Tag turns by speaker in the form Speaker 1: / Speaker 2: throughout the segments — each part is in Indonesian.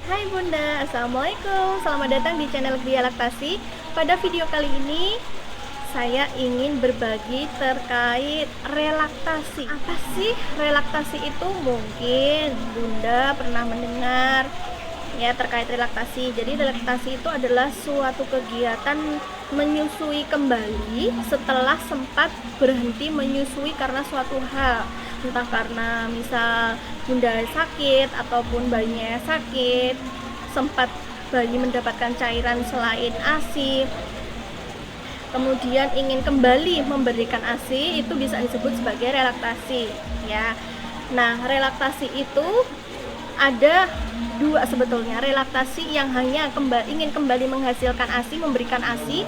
Speaker 1: Hai Bunda, Assalamualaikum. Selamat datang di channel Gria Laktasi. Pada video kali ini saya ingin berbagi terkait relaktasi. Apa sih relaktasi itu? Mungkin Bunda pernah mendengar ya terkait relaktasi. Jadi relaktasi itu adalah suatu kegiatan menyusui kembali setelah sempat berhenti menyusui karena suatu hal, entah karena misal bunda sakit ataupun bayinya sakit, sempat bayi mendapatkan cairan selain ASI, kemudian ingin kembali memberikan ASI, itu bisa disebut sebagai relaktasi ya. Nah, relaktasi itu ada dua sebetulnya. Relaktasi yang hanya ingin kembali menghasilkan ASI, memberikan ASI,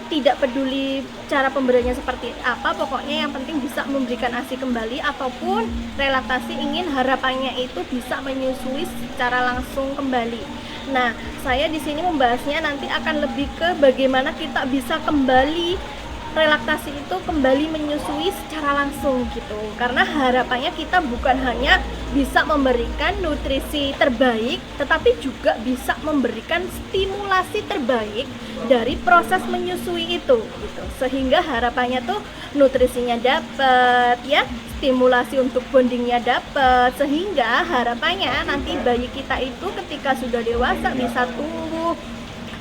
Speaker 1: tidak peduli cara pemberiannya seperti apa, pokoknya yang penting bisa memberikan ASI kembali, ataupun relaktasi ingin harapannya itu bisa menyusui secara langsung kembali. Nah, saya di sini membahasnya nanti akan lebih ke bagaimana kita bisa kembali relaktasi itu kembali menyusui secara langsung gitu. Karena harapannya kita bukan hanya bisa memberikan nutrisi terbaik, tetapi juga bisa memberikan stimulasi terbaik dari proses menyusui itu gitu. Sehingga harapannya tuh nutrisinya dapat ya, stimulasi untuk bondingnya dapat, sehingga harapannya nanti bayi kita itu ketika sudah dewasa bisa tumbuh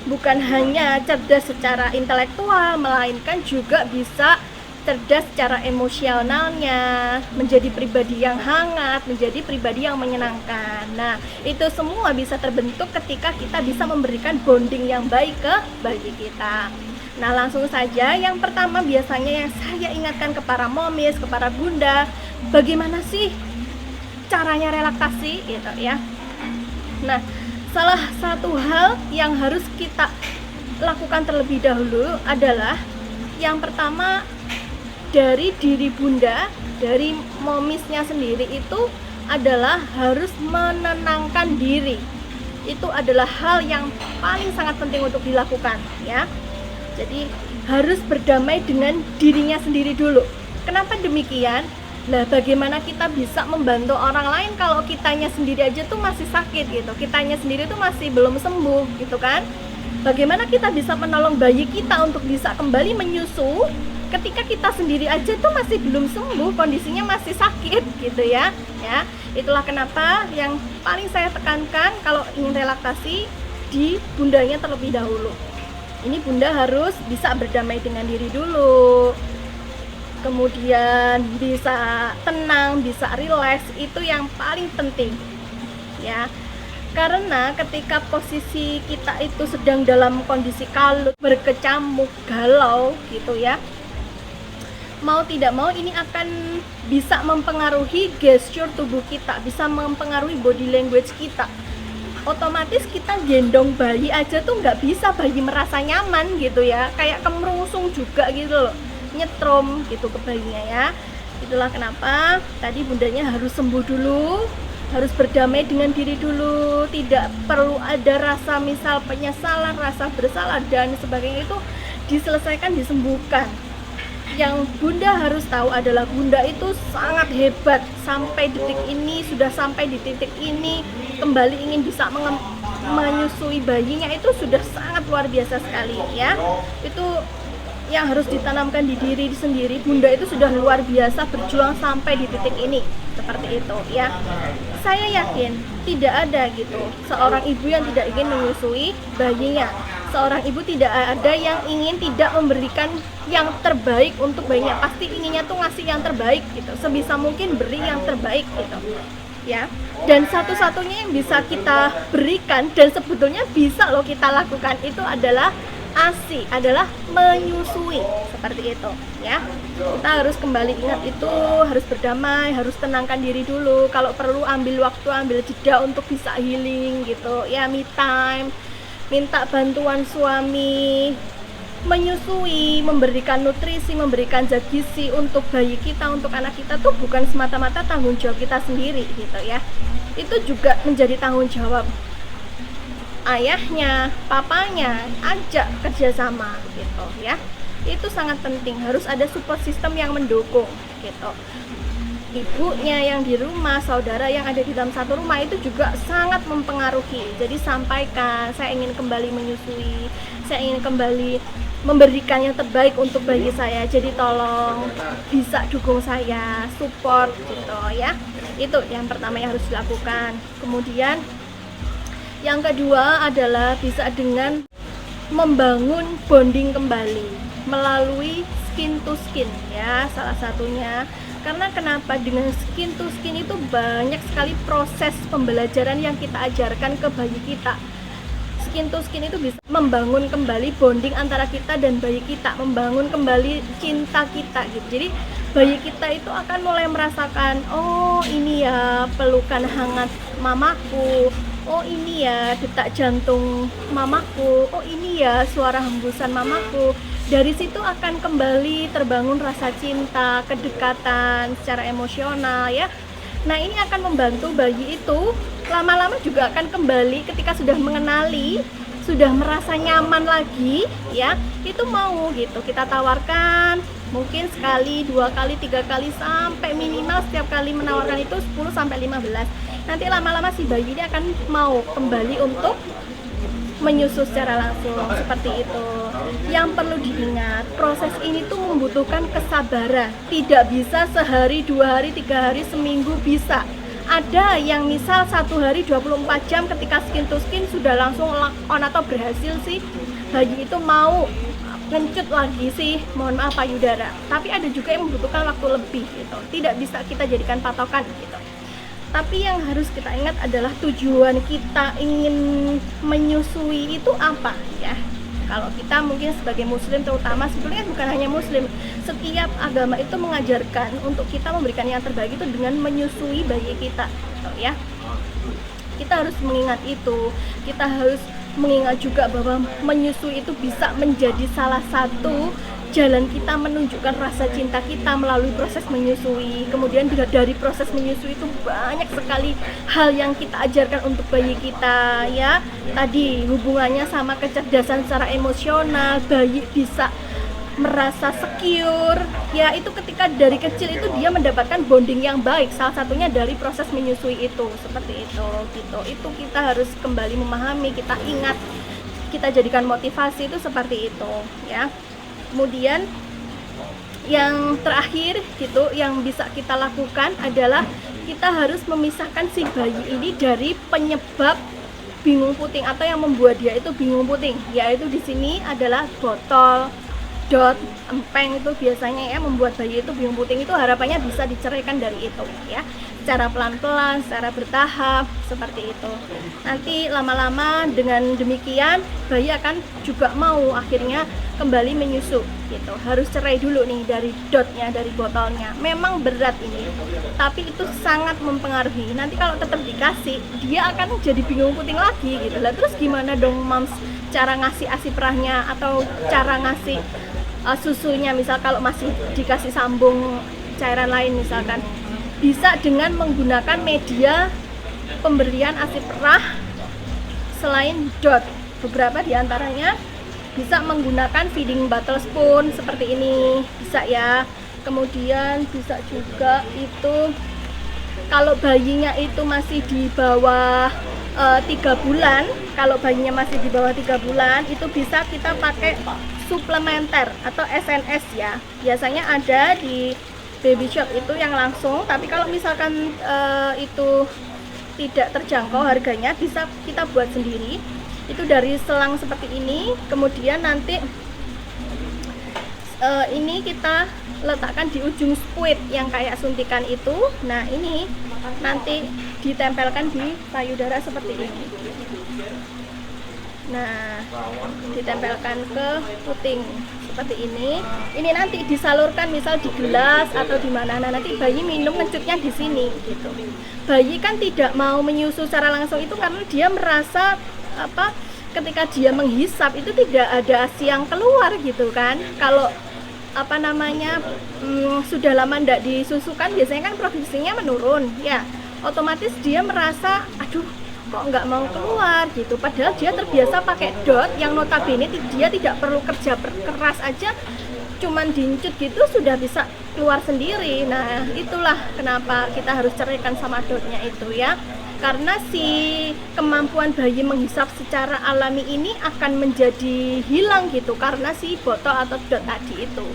Speaker 1: bukan hanya cerdas secara intelektual, melainkan juga bisa cerdas secara emosionalnya, menjadi pribadi yang hangat, menjadi pribadi yang menyenangkan. Nah, itu semua bisa terbentuk ketika kita bisa memberikan bonding yang baik ke bayi kita. Nah, langsung saja yang pertama biasanya yang saya ingatkan ke para momis, ke para bunda, bagaimana sih caranya relaksasi gitu ya. Nah, salah satu hal yang harus kita lakukan terlebih dahulu adalah yang pertama, dari diri bunda, dari momisnya sendiri itu adalah harus menenangkan diri. Itu adalah hal yang paling sangat penting untuk dilakukan ya. Jadi harus berdamai dengan dirinya sendiri dulu. Kenapa demikian? Nah, bagaimana kita bisa membantu orang lain kalau kitanya sendiri aja tuh masih sakit gitu, kitanya sendiri tuh masih belum sembuh gitu kan? Bagaimana kita bisa menolong bayi kita untuk bisa kembali menyusu ketika kita sendiri aja tuh masih belum sembuh, kondisinya masih sakit gitu ya. Ya, itulah kenapa yang paling saya tekankan kalau ingin relaksasi di bundanya terlebih dahulu. Ini bunda harus bisa berdamai dengan diri dulu. Kemudian bisa tenang, bisa rileks, itu yang paling penting ya. Karena ketika posisi kita itu sedang dalam kondisi kalut, berkecamuk, galau gitu ya, mau tidak mau ini akan bisa mempengaruhi gesture tubuh kita, bisa mempengaruhi body language kita. Otomatis kita gendong bayi aja tuh nggak bisa bayi merasa nyaman gitu ya, kayak kemerungsung juga gitu loh, nyetrum gitu ke bayinya ya. Itulah kenapa tadi bundanya harus sembuh dulu, harus berdamai dengan diri dulu, tidak perlu ada rasa misal penyesalan, rasa bersalah dan sebagainya, itu diselesaikan, disembuhkan. Yang bunda harus tahu adalah bunda itu sangat hebat, sampai detik ini, sudah sampai di titik ini kembali ingin bisa menyusui bayinya, itu sudah sangat luar biasa sekali ya. Itu yang harus ditanamkan di diri sendiri. Bunda itu sudah luar biasa berjuang sampai di titik ini seperti itu ya. Saya yakin tidak ada gitu seorang ibu yang tidak ingin menyusui bayinya. Seorang ibu tidak ada yang ingin tidak memberikan yang terbaik untuk bayinya. Pasti inginnya tuh ngasih yang terbaik gitu, sebisa mungkin beri yang terbaik gitu ya. Dan satu-satunya yang bisa kita berikan dan sebetulnya bisa loh kita lakukan itu adalah ASI, adalah menyusui seperti itu ya. Kita harus kembali ingat itu, harus berdamai, harus tenangkan diri dulu. Kalau perlu ambil waktu, ambil jeda untuk bisa healing gitu ya, me time, minta bantuan suami, menyusui, memberikan nutrisi, memberikan zat gizi untuk bayi kita, untuk anak kita tuh bukan semata-mata tanggung jawab kita sendiri gitu ya. Itu juga menjadi tanggung jawab ayahnya, papanya, ajak kerjasama gitu ya. Itu sangat penting, harus ada support system yang mendukung gitu. ibunya yang di rumah, saudara yang ada di dalam satu rumah itu juga sangat mempengaruhi. Jadi sampaikan, saya ingin kembali menyusui, saya ingin kembali memberikan yang terbaik untuk bayi saya. Jadi tolong bisa dukung saya, support gitu ya. Itu yang pertama yang harus dilakukan. Kemudian yang kedua adalah bisa dengan membangun bonding kembali melalui skin to skin ya, salah satunya. Karena kenapa dengan skin to skin itu banyak sekali proses pembelajaran yang kita ajarkan ke bayi kita. Skin to skin itu bisa membangun kembali bonding antara kita dan bayi kita, membangun kembali cinta kita gitu. Jadi bayi kita itu akan mulai merasakan, oh ini ya pelukan hangat mamaku, oh ini ya detak jantung mamaku, oh ini ya suara hembusan mamaku. Dari situ akan kembali terbangun rasa cinta, kedekatan secara emosional ya. Nah ini akan membantu bayi itu lama-lama juga akan kembali ketika sudah mengenali, sudah merasa nyaman lagi ya, itu mau gitu kita tawarkan mungkin sekali, 2 kali, 3 kali, sampai minimal setiap kali menawarkan itu 10 sampai 15. Nanti lama-lama si bayi ini akan mau kembali untuk menyusu secara langsung seperti itu. Yang perlu diingat, proses ini tuh membutuhkan kesabaran. Tidak bisa sehari, 2 hari, 3 hari, seminggu bisa. Ada yang misal 1 hari 24 jam ketika skin to skin sudah langsung lock on atau berhasil sih bayi itu mau ngencut lagi sih, mohon maaf payudara. Tapi ada juga yang membutuhkan waktu lebih gitu. Tidak bisa kita jadikan patokan gitu. Tapi yang harus kita ingat adalah tujuan kita ingin menyusui itu apa ya. Kalau kita mungkin sebagai muslim terutama, sebenarnya bukan hanya muslim, setiap agama itu mengajarkan untuk kita memberikan yang terbaik itu dengan menyusui bayi kita gitu ya. Kita harus mengingat itu. Kita harus mengingat juga bahwa menyusui itu bisa menjadi salah satu jalan kita menunjukkan rasa cinta kita melalui proses menyusui. Kemudian dari proses menyusui itu banyak sekali hal yang kita ajarkan untuk bayi kita ya. Tadi hubungannya sama kecerdasan secara emosional, bayi bisa merasa secure ya, itu ketika dari kecil itu dia mendapatkan bonding yang baik, salah satunya dari proses menyusui itu, seperti itu gitu. Itu kita harus kembali memahami, kita ingat, kita jadikan motivasi itu seperti itu ya. Kemudian yang terakhir gitu yang bisa kita lakukan adalah kita harus memisahkan si bayi ini dari penyebab bingung puting atau yang membuat dia itu bingung puting, yaitu di sini adalah botol, dot, empeng itu biasanya ya membuat bayi itu bingung puting. Itu harapannya bisa diceraikan dari itu ya, secara pelan-pelan, secara bertahap seperti itu. Nanti lama-lama dengan demikian bayi akan juga mau akhirnya kembali menyusu gitu. Harus cerai dulu nih dari dotnya, dari botolnya. Memang berat ini, tapi itu sangat mempengaruhi. Nanti kalau tetap dikasih, dia akan jadi bingung puting lagi gitu. Lah terus gimana dong moms cara ngasih ASI perahnya atau cara ngasih susunya, misal kalau masih dikasih sambung cairan lain misalkan, bisa dengan menggunakan media pemberian ASI perah selain dot. Beberapa diantaranya bisa menggunakan feeding bottle spoon seperti ini, bisa ya. Kemudian bisa juga itu kalau bayinya itu masih di bawah 3 bulan, kalau bayinya masih di bawah 3 bulan itu bisa kita pakai suplementer atau SNS ya. Biasanya ada di baby shop itu yang langsung, tapi kalau misalkan itu tidak terjangkau harganya, bisa kita buat sendiri. Itu dari selang seperti ini. Kemudian nanti ini kita letakkan di ujung spuit yang kayak suntikan itu. Nah ini nanti ditempelkan di payudara seperti ini. Nah ditempelkan ke puting seperti ini. Ini nanti disalurkan misal di gelas atau di mana. Nah nanti bayi minum ngecutnya di sini gitu. Bayi kan tidak mau menyusu secara langsung itu karena dia merasa ketika dia menghisap itu tidak ada ASI yang keluar gitu kan. Kalau sudah lama tidak disusukan, biasanya kan produksinya menurun ya, otomatis dia merasa aduh kok nggak mau keluar gitu. Padahal dia terbiasa pakai dot yang notabene dia tidak perlu kerja keras aja cuman dincut gitu sudah bisa keluar sendiri. Nah, itulah kenapa kita harus ceraikan sama dotnya itu ya. Karena si kemampuan bayi menghisap secara alami ini akan menjadi hilang gitu karena si botol atau dot tadi itu.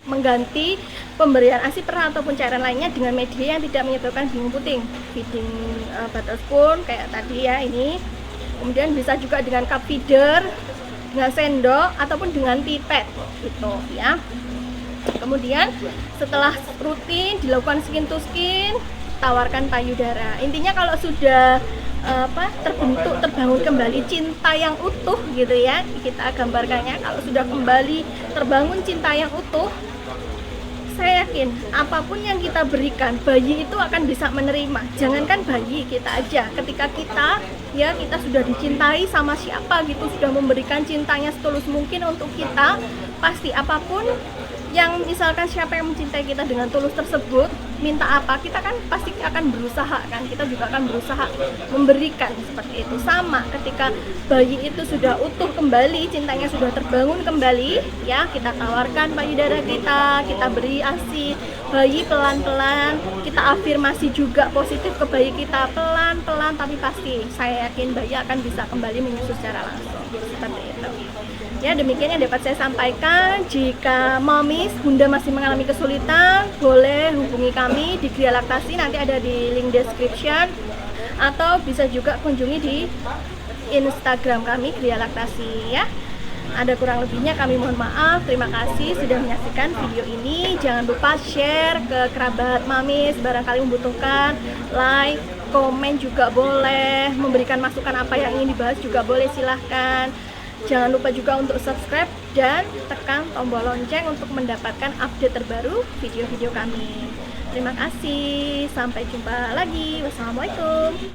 Speaker 1: Mengganti pemberian ASI perah ataupun cairan lainnya dengan media yang tidak menyebabkan bingung puting, feeding bottle spoon kayak tadi ya ini. Kemudian bisa juga dengan cup feeder, dengan sendok ataupun dengan pipet gitu ya. Kemudian setelah rutin dilakukan skin to skin, tawarkan payudara. Intinya kalau sudah terbangun kembali cinta yang utuh gitu ya, kita gambarkannya kalau sudah kembali terbangun cinta yang utuh, saya yakin apapun yang kita berikan bayi itu akan bisa menerima. Jangankan bayi, kita aja ketika kita sudah dicintai sama siapa gitu, sudah memberikan cintanya setulus mungkin untuk kita, pasti apapun yang misalkan siapa yang mencintai kita dengan tulus tersebut, minta apa, kita kan pasti akan berusaha kan, kita juga akan berusaha memberikan seperti itu. Sama ketika bayi itu sudah utuh kembali, cintanya sudah terbangun kembali ya, kita tawarkan payudara kita beri ASI bayi pelan-pelan, kita afirmasi juga positif ke bayi kita pelan-pelan, tapi pasti saya yakin bayi akan bisa kembali menyusu secara langsung seperti itu. Ya, demikian yang dapat saya sampaikan. Jika momis, bunda masih mengalami kesulitan, boleh hubungi kami di Gria Laktasi, nanti ada di link description, atau bisa juga kunjungi di Instagram kami Gria Laktasi ya. Ada kurang lebihnya kami mohon maaf. Terima kasih sudah menyaksikan video ini. Jangan lupa share ke kerabat mamis barangkali membutuhkan, like, komen juga boleh, memberikan masukan apa yang ingin dibahas juga boleh, silahkan. Jangan lupa juga untuk subscribe dan tekan tombol lonceng untuk mendapatkan update terbaru video-video kami. Terima kasih, sampai jumpa lagi. Wassalamualaikum.